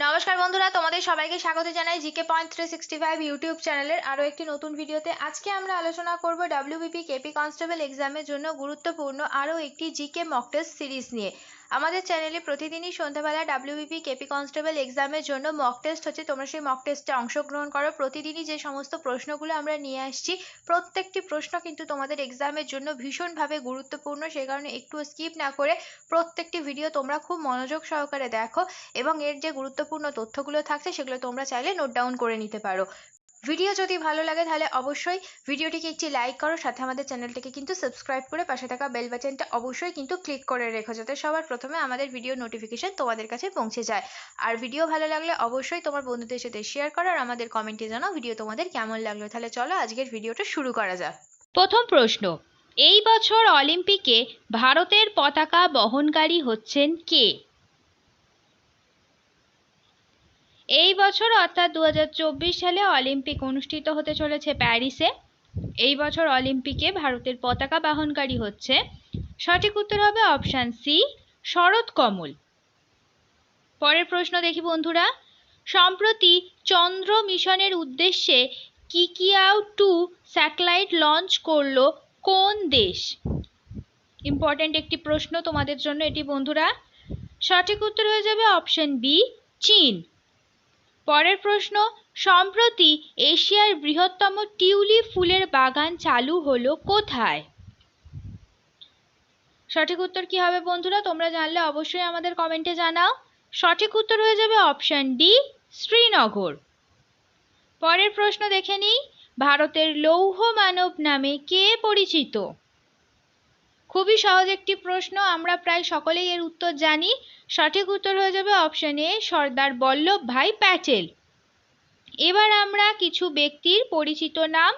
নমস্কার বন্ধুরা, তোমাদের সবাইকে স্বাগত জানাই জিকে পয়েন্ট 365 ইউটিউব চ্যানেলের আরও একটি নতুন ভিডিওতে। আজকে আমরা আলোচনা করব ডব্লিউবিপি কেপি কনস্টেবল এক্সামের জন্য গুরুত্বপূর্ণ আরও একটি জিকে মক টেস্ট সিরিজ নিয়ে। আমাদের চ্যানেলে প্রতিদিনই সন্ধ্যাবেলা ডব্লিউবিপি কেপি কনস্টেবল এক্সামের জন্য মক টেস্ট হচ্ছে, তোমরা সেই মক টেস্টে অংশগ্রহণ করো। প্রতিদিনই যে সমস্ত প্রশ্নগুলো আমরা নিয়ে আসছি, প্রত্যেকটি প্রশ্ন কিন্তু তোমাদের এক্সামের জন্য ভীষণভাবে গুরুত্বপূর্ণ, সেই কারণে একটু স্কিপ না করে প্রত্যেকটি ভিডিও তোমরা খুব মনোযোগ সহকারে দেখো এবং এর যে গুরুত্বপূর্ণ তথ্যগুলো থাকছে সেগুলো তোমরা চাইলে নোট ডাউন করে নিতে পারো। ভিডিও যদি ভালো লাগে তাহলে অবশ্যই ভিডিওটিকে একটি লাইক করো, সাথে আমাদের চ্যানেলটিকে কিন্তু সাবস্ক্রাইব করে পাশে থাকা বেল বাটনটা অবশ্যই কিন্তু ক্লিক করে রেখো, যাতে সবার প্রথমে আমাদের ভিডিও নোটিফিকেশন তোমাদের কাছে পৌঁছে যায়। আর ভিডিও ভালো লাগলে অবশ্যই তোমার বন্ধুদের সাথে শেয়ার করো আর আমাদের কমেন্টে জানাও ভিডিও তোমাদের কেমন লাগলো। তাহলে চলো আজকের ভিডিওটা শুরু করা যাক। প্রথম প্রশ্ন, এই বছর অলিম্পিকে ভারতের পতাকা বহনকারী হচ্ছেন কে? এই বছর অর্থাৎ 2024 সালে অলিম্পিক অনুষ্ঠিত হতে চলেছে প্যারিসে। এই বছর অলিম্পিকে ভারতের পতাকা বহনকারী হচ্ছে, সঠিক উত্তর হবে অপশান সি, শরৎ কমল। পরের প্রশ্ন দেখি বন্ধুরা, সম্প্রতি চন্দ্র মিশনের উদ্দেশ্যে কিকিয়াও 2 স্যাটেলাইট লঞ্চ করলো কোন দেশ? ইম্পর্টেন্ট একটি প্রশ্ন তোমাদের জন্য এটি বন্ধুরা। সঠিক উত্তর হয়ে যাবে অপশন বি, চীন। পরের প্রশ্ন, সম্প্রতি এশিয়ার বৃহত্তম টিউলিপ ফুলের বাগান চালু হলো কোথায়? সঠিক উত্তর কি হবে বন্ধুরা? তোমরা জানলে অবশ্যই আমাদের কমেন্টে জানাও। সঠিক উত্তর হয়ে যাবে অপশন ডি, শ্রীনগর। পরের প্রশ্ন দেখে নিই, ভারতের লৌহ মানব নামে কে পরিচিত? খুবই সহজ একটি প্রশ্ন, আমরা প্রায় সকলেই এর উত্তর জানি। সঠিক উত্তর হয়ে যাবে অপশন এ, সর্দার বল্লভভাই প্যাটেল। এবার আমরা কিছু ব্যক্তির পরিচিত নাম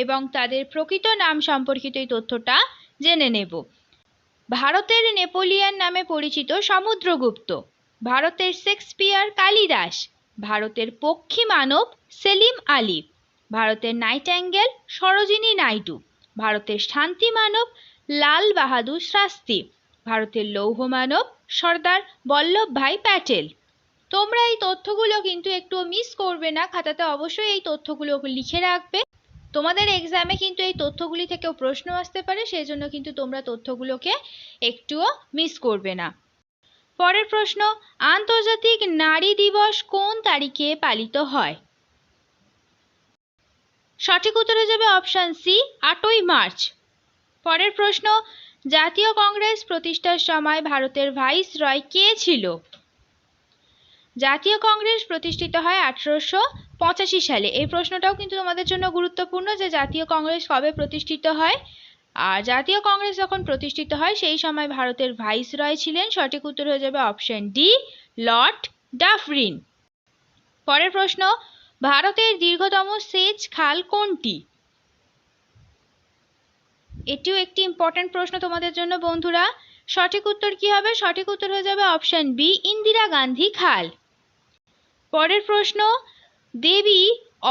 এবং তাদের প্রকৃত নাম সম্পর্কিত এই তথ্যটা জেনে নেব। ভারতের নেপোলিয়ান নামে পরিচিত সমুদ্রগুপ্ত, ভারতের শেক্সপিয়ার কালিদাস, ভারতের পক্ষী মানব সেলিম আলী, ভারতের নাইটিঙ্গেল সরোজিনী নাইডু, ভারতের শান্তি মানব লাল বাহাদুর শাস্ত্রী, ভারতের লৌহ মানব সর্দার বল্লভভাই প্যাটেল। তোমরা এই তথ্যগুলো কিন্তু একটু মিস করবে না, খাতাতে অবশ্যই এই তথ্যগুলো লিখে রাখবে। তোমাদের এক্সামে কিন্তু এই তথ্যগুলি থেকেও প্রশ্ন আসতে পারে, সেই জন্য কিন্তু তোমরা তথ্যগুলোকে একটুও মিস করবে না। পরের প্রশ্ন, আন্তর্জাতিক নারী দিবস কোন তারিখে পালিত হয়? সঠিক উত্তর হয়ে যাবে অপশান সি, 8ই মার্চ। পরের প্রশ্ন, জাতীয় কংগ্রেস প্রতিষ্ঠার সময় ভারতের ভাইসরয় কে ছিল? জাতীয় কংগ্রেস প্রতিষ্ঠিত হয় 1885 সালে। এই প্রশ্নটাও কিন্তু তোমাদের জন্য গুরুত্বপূর্ণ যে জাতীয় কংগ্রেস কবে প্রতিষ্ঠিত হয়। আর জাতীয় কংগ্রেস যখন প্রতিষ্ঠিত হয় সেই সময় ভারতের ভাইসরয় ছিলেন। সঠিক উত্তর হয়ে যাবে অপশন ডি, লর্ড ডাফরিন। পরের প্রশ্ন, ভারতের দীর্ঘতম সেচ খাল কোনটি? এটিও একটি ইম্পর্টেন্ট প্রশ্ন তোমাদের জন্য বন্ধুরা। সঠিক উত্তর কি হবে? সঠিক উত্তর হয়ে যাবে অপশন বি, ইন্দিরা গান্ধী খাল। পরের প্রশ্ন, দেবী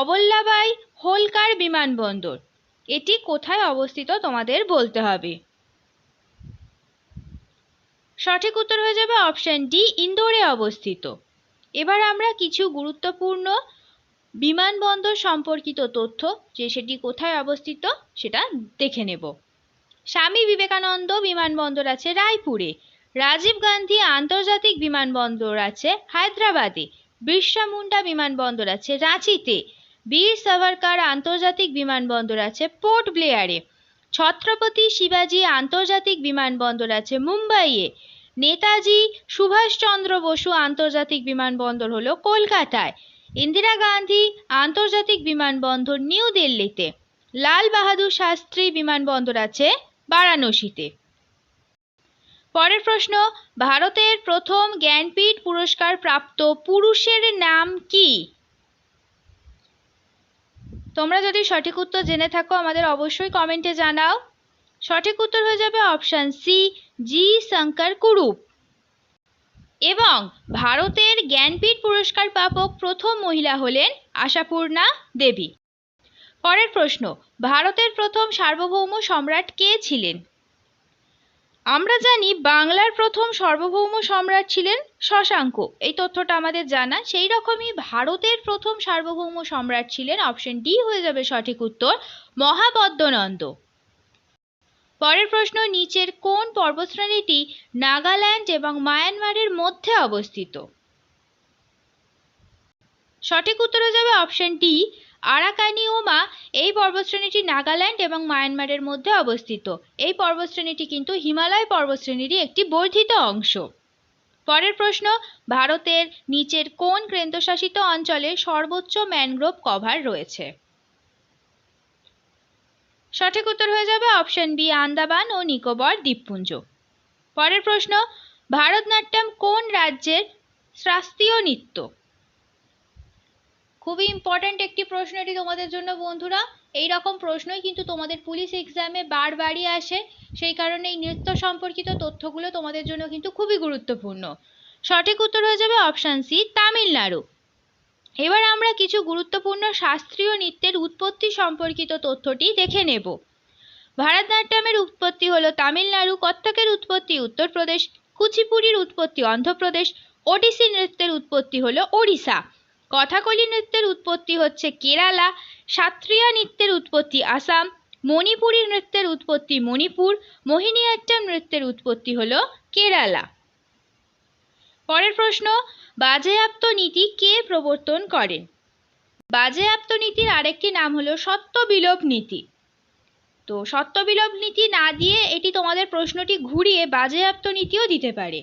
অবল্লাবাই হোলকার বিমানবন্দর এটি কোথায় অবস্থিত তোমাদের বলতে হবে। সঠিক উত্তর হয়ে যাবে অপশন ডি, ইন্দোরে অবস্থিত। এবার আমরা কিছু গুরুত্বপূর্ণ বিমানবন্দর সম্পর্কিত তথ্য যে সেটি কোথায় অবস্থিত সেটা দেখে নেব। স্বামী বিবেকানন্দ বিমানবন্দর আছে রায়পুরে, রাজীব গান্ধী আন্তর্জাতিক বিমানবন্দর আছে হায়দ্রাবাদে, বিরসা মুন্ডা বিমানবন্দর আছে রাঁচিতে, বীর সাভারকার আন্তর্জাতিক বিমানবন্দর আছে পোর্ট ব্লেয়ারে, ছত্রপতি শিবাজি আন্তর্জাতিক বিমানবন্দর আছে মুম্বাইয়ে, নেতাজি সুভাষচন্দ্র বসু আন্তর্জাতিক বিমানবন্দর হলো কলকাতায়, ইন্দিরা গান্ধী আন্তর্জাতিক বিমানবন্দর নিউ দিল্লিতে, লাল বাহাদুর শাস্ত্রী বিমানবন্দর আছে বারাণসীতে। পরের প্রশ্ন, ভারতের প্রথম জ্ঞানপীঠ পুরস্কার প্রাপ্ত পুরুষের নাম কি? তোমরা যদি সঠিক উত্তর জেনে থাকো আমাদের অবশ্যই কমেন্টে জানাও। সঠিক উত্তর হয়ে যাবে অপশন সি, জি শঙ্কর কুরুপ। এবং ভারতের জ্ঞানপীঠ পুরস্কার প্রাপক প্রথম মহিলা হলেন আশাপূর্ণা দেবী। পরের প্রশ্ন, ভারতের প্রথম সার্বভৌম সম্রাট কে ছিলেন? আমরা জানি বাংলার প্রথম সার্বভৌম সম্রাট ছিলেন শশাঙ্ক, এই তথ্যটা আমাদের জানা। সেই রকমই ভারতের প্রথম সার্বভৌম সম্রাট ছিলেন, অপশন ডি হয়ে যাবে সঠিক উত্তর, মহাপদ্মনন্দ। পরের প্রশ্ন, নিচের কোন পর্বতশ্রেণীটি নাগাল্যান্ড এবং মায়ানমারের মধ্যে অবস্থিত? সঠিক উত্তর হয়ে যাবে অপশন ডি, আরাকানিওমা। এই পর্বতশ্রেণীটি নাগাল্যান্ড এবং মায়ানমারের মধ্যে অবস্থিত। এই পর্বতশ্রেণীটি কিন্তু হিমালয় পর্বতশ্রেণীরই একটি বর্ধিত অংশ। পরের প্রশ্ন, ভারতের নিচের কোন কেন্দ্রশাসিত অঞ্চলে সর্বোচ্চ ম্যানগ্রোভ কভার রয়েছে? সঠিক উত্তর হয়ে যাবে অপশন বি, আন্দামান ও নিকোবর দ্বীপপুঞ্জ। পরের প্রশ্ন, ভারতনাট্যম কোন রাজ্যের শাস্ত্রীয় নৃত্য? খুবই ইম্পর্ট্যান্ট একটি প্রশ্ন এটি তোমাদের জন্য বন্ধুরা। এই রকম প্রশ্নই কিন্তু তোমাদের পুলিশ এক্সামে বারবারই আসে, সেই কারণে এই নৃত্য সম্পর্কিত তথ্যগুলো তোমাদের জন্য কিন্তু খুবই গুরুত্বপূর্ণ। সঠিক উত্তর হয়ে যাবে অপশন সি, তামিলনাড়ু। এবার আমরা কিছু গুরুত্বপূর্ণ শাস্ত্রীয় নৃত্যের উৎপত্তি সম্পর্কিত তথ্যটি দেখে নেব। ভারতনাট্যমের উৎপত্তি হলো তামিলনাড়ু, কত্থকের উৎপত্তি উত্তরপ্রদেশ, কুচিপুড়ির উৎপত্তি অন্ধ্রপ্রদেশ, ওডিসি নৃত্যের উৎপত্তি হলো ওড়িশা, কথাকলি নৃত্যের উৎপত্তি হচ্ছে কেরালা, সাত্রিয়া নৃত্যের উৎপত্তি আসাম, মণিপুরী নৃত্যের উৎপত্তি মণিপুর, মোহিনীঅট্টম নৃত্যের উৎপত্তি হলো কেরালা। পরের প্রশ্ন, বাজেয়াপ্ত নীতি কে প্রবর্তন করেন? বাজেয়াপ্ত নীতির আরেকটি নাম হলো সত্যবিলোপ নীতি। তো সত্যবিলোপ নীতি না দিয়ে এটি তোমাদের প্রশ্নটি ঘুরিয়ে বাজেয়াপ্ত নীতিও দিতে পারে।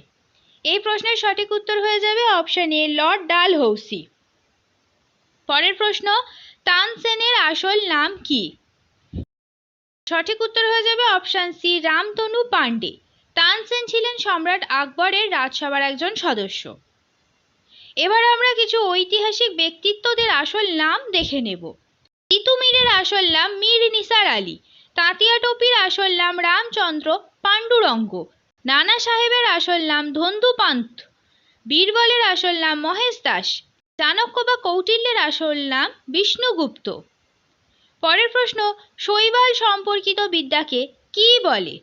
এই প্রশ্নের সঠিক উত্তর হয়ে যাবে অপশন এ, লর্ড ডালহৌসি। পরের প্রশ্ন, তানসেনের আসল নাম কি? সঠিক উত্তর হয়ে যাবে অপশন সি, রামতনু পান্ডে। তানসেন ছিলেন সম্রাট আকবরের রাজসভার একজন সদস্য। এবার আমরা কিছু ঐতিহাসিক ব্যক্তিত্বদের আসল নাম দেখে নেব। তিতুমিরের আসল নাম মীর নিসার আলী, তাঁতিয়া টোপির আসল নাম রামচন্দ্র পাণ্ডুরঙ্গ, নানা সাহেবের আসল নাম ধন্দু পান্থ, বীরবলের আসল নাম মহেশ দাস, চাণক্য বা কৌটিল্যের আসল নাম বিষ্ণুগুপ্ত। পরের প্রশ্ন, শৈবাল সম্পর্কিত বিদ্যাকে কি বলে?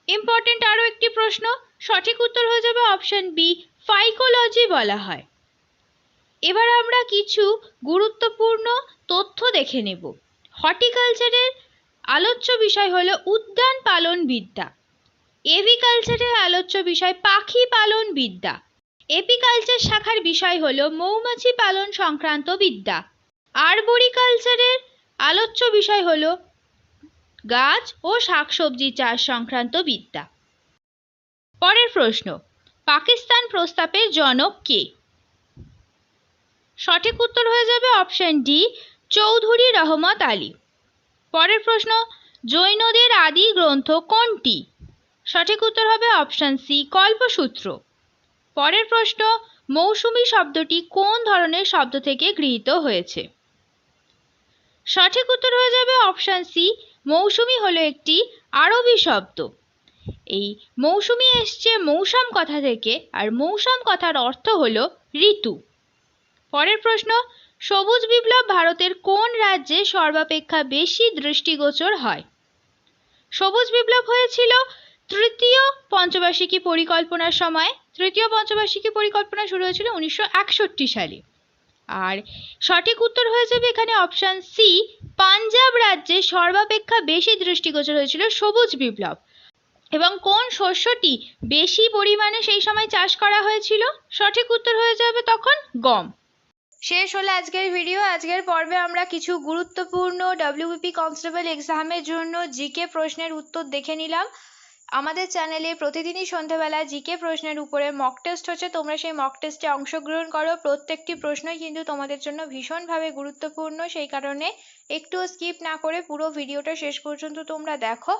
ইম্পর্টেন্ট আরও একটি প্রশ্ন, সঠিক উত্তর হয়ে যাবে অপশন বি, ফাইকোলজি বলা হয়। এবার আমরা কিছু গুরুত্বপূর্ণ তথ্য দেখে নেব। হর্টিকালচারের আলোচ্য বিষয় হলো উদ্যান পালন বিদ্যা, এভিকালচারের আলোচ্য বিষয় পাখি পালন বিদ্যা, এপিকালচার শাখার বিষয় হলো মৌমাছি পালন সংক্রান্ত বিদ্যা, আরবোরিকালচারের আলোচ্য বিষয় হলো গাছ ও শাকসবজি চাষ সংক্রান্ত বিদ্যা। পরের প্রশ্ন, পাকিস্তান প্রস্তাবের জনক কে? সঠিক উত্তর হয়ে যাবে অপশন ডি, চৌধুরী রহমত আলী। পরের প্রশ্ন, জৈনদের আদি গ্রন্থ কোনটি? সঠিক উত্তর হবে অপশন সি, কল্পসূত্র। পরের প্রশ্ন, মৌসুমী শব্দটি কোন ধরনের শব্দ থেকে গৃহীত হয়েছে? সঠিক উত্তর হয়ে যাবে অপশন সি, মৌসুমী হলো একটি আরবি শব্দ। এই মৌসুমী এসছে মৌসুম কথা থেকে, আর মৌসুম কথার অর্থ হলো ঋতু। পরের প্রশ্ন, সবুজ বিপ্লব ভারতের কোন রাজ্যে সর্বাপেক্ষা বেশি দৃষ্টিগোচর হয়? সবুজ বিপ্লব হয়েছিল তৃতীয় পঞ্চবার্ষিকী পরিকল্পনার সময়। তৃতীয় পঞ্চবার্ষিকী পরিকল্পনা শুরু হয়েছিল 1961 সালে। আর সঠিক উত্তর হয়ে যাবে এখানে অপশন সি, পাঞ্জাব রাজ্যে সর্বাপেক্ষা বেশি দৃষ্টিগোচর হয়েছিল সবুজ বিপ্লব। এবং কোন শস্যটি বেশি পরিমাণে সেই সময় চাষ করা হয়েছিল? সঠিক উত্তর হয়ে যাবে তখন গম। শেষ হলো আজকের ভিডিও। আজকের পর্বে আমরা কিছু গুরুত্বপূর্ণ ডব্লিউবিপি কনস্টেবল এক্সামের জন্য জিকে প্রশ্নের উত্তর দেখে নিলাম। আমাদের চ্যানেলে প্রতিদিনই সন্ধ্যাবেলা জিকে প্রশ্নের উপরে মক টেস্ট হচ্ছে, তোমরা সেই মক টেস্টে অংশগ্রহণ করো। প্রত্যেকটি প্রশ্নই কিন্তু তোমাদের জন্য ভীষণভাবে গুরুত্বপূর্ণ, সেই কারণে একটুও স্কিপ না করে পুরো ভিডিওটা শেষ পর্যন্ত তোমরা দেখো।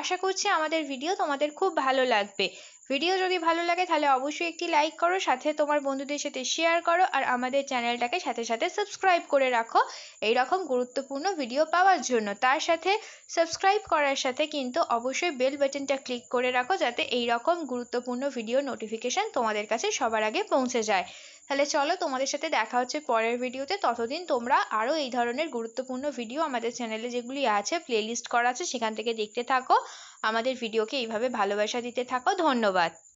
আশা করছি আমাদের ভিডিও তোমাদের খুব ভালো লাগবে। ভিডিও যদি ভালো লাগে তাহলে অবশ্যই একটি লাইক করো, সাথে তোমার বন্ধুদের সাথে শেয়ার করো, আর আমাদের চ্যানেলটাকে সাথে সাথে সাবস্ক্রাইব করে রাখো এই রকম গুরুত্বপূর্ণ ভিডিও পাওয়ার জন্য। তার সাথে সাবস্ক্রাইব করার সাথে কিন্তু অবশ্যই বেল বাটনটা ক্লিক করে রাখো, যাতে এই রকম গুরুত্বপূর্ণ ভিডিও নোটিফিকেশন তোমাদের কাছে সবার আগে পৌঁছে যায়। তাহলে চলো, তোমাদের সাথে দেখা হচ্ছে পরের ভিডিওতে। ততদিন তোমরা আরও এই ধরনের গুরুত্বপূর্ণ ভিডিও আমাদের চ্যানেলে যেগুলি আছে, প্লেলিস্ট করা আছে, সেখান থেকে দেখতে থাকো। আমাদের ভিডিওকে এইভাবে ভালোবাসা দিতে থাকো। ধন্যবাদ।